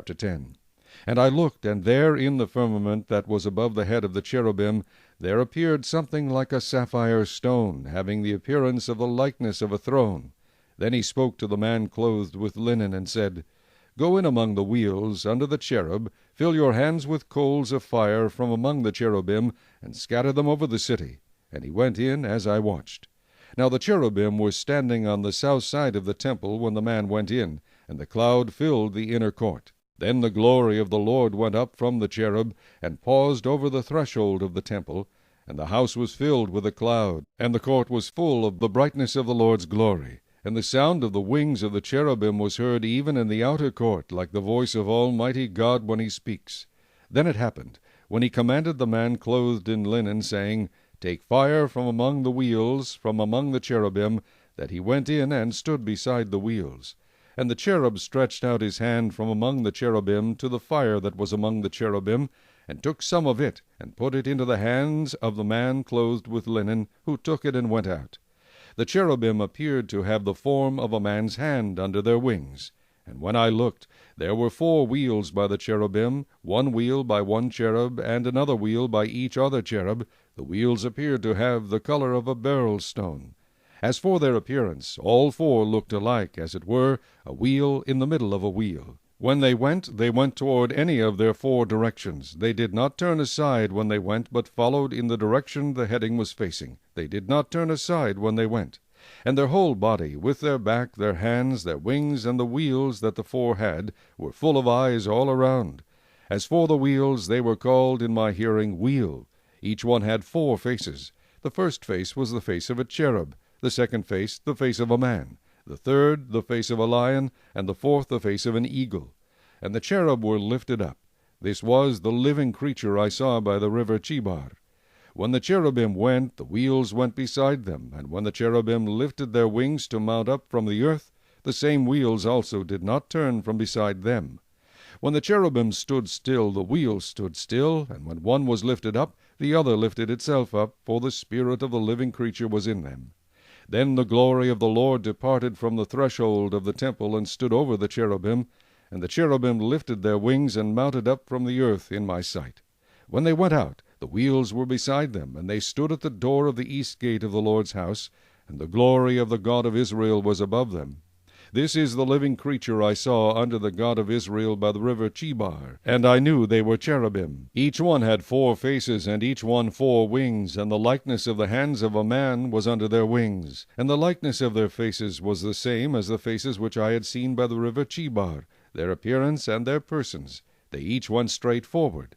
10. And I looked, and there in the firmament that was above the head of the cherubim there appeared something like a sapphire stone, having the appearance of the likeness of a throne. Then he spoke to the man clothed with linen, and said, Go in among the wheels, under the cherub, fill your hands with coals of fire from among the cherubim, and scatter them over the city. And he went in as I watched. Now the cherubim were standing on the south side of the temple when the man went in, and the cloud filled the inner court. Then the glory of the Lord went up from the cherub, and paused over the threshold of the temple, and the house was filled with a cloud, and the court was full of the brightness of the Lord's glory. And the sound of the wings of the cherubim was heard even in the outer court, like the voice of Almighty God when he speaks. Then it happened, when he commanded the man clothed in linen, saying, Take fire from among the wheels, from among the cherubim, that he went in and stood beside the wheels. And the cherub stretched out his hand from among the cherubim to the fire that was among the cherubim, and took some of it, and put it into the hands of the man clothed with linen, who took it and went out. The cherubim appeared to have the form of a man's hand under their wings. And when I looked, there were 4 wheels by the cherubim, 1 wheel by one cherub, and another wheel by each other cherub. The wheels appeared to have the color of a beryl stone. As for their appearance, all 4 looked alike, as it were, a wheel in the middle of a wheel. When they went toward any of their 4 directions. They did not turn aside when they went, but followed in the direction the heading was facing. They did not turn aside when they went. And their whole body, with their back, their hands, their wings, and the wheels that the 4 had, were full of eyes all around. As for the wheels, they were called in my hearing wheel. Each one had 4 faces. The first face was the face of a cherub, the second face the face of a man, the third the face of a lion, and the fourth the face of an eagle. And the cherub were lifted up. This was the living creature I saw by the river Chebar. When the cherubim went, the wheels went beside them, and when the cherubim lifted their wings to mount up from the earth, the same wheels also did not turn from beside them. When the cherubim stood still, the wheels stood still, and when one was lifted up, the other lifted itself up, for the spirit of the living creature was in them. Then the glory of the Lord departed from the threshold of the temple, and stood over the cherubim, and the cherubim lifted their wings, and mounted up from the earth in my sight. When they went out, the wheels were beside them, and they stood at the door of the east gate of the Lord's house, and the glory of the God of Israel was above them. This is the living creature I saw under the God of Israel by the river Chebar, and I knew they were cherubim. Each one had 4 faces, and each one 4 wings, and the likeness of the hands of a man was under their wings, and the likeness of their faces was the same as the faces which I had seen by the river Chebar, their appearance and their persons. They each went straight forward.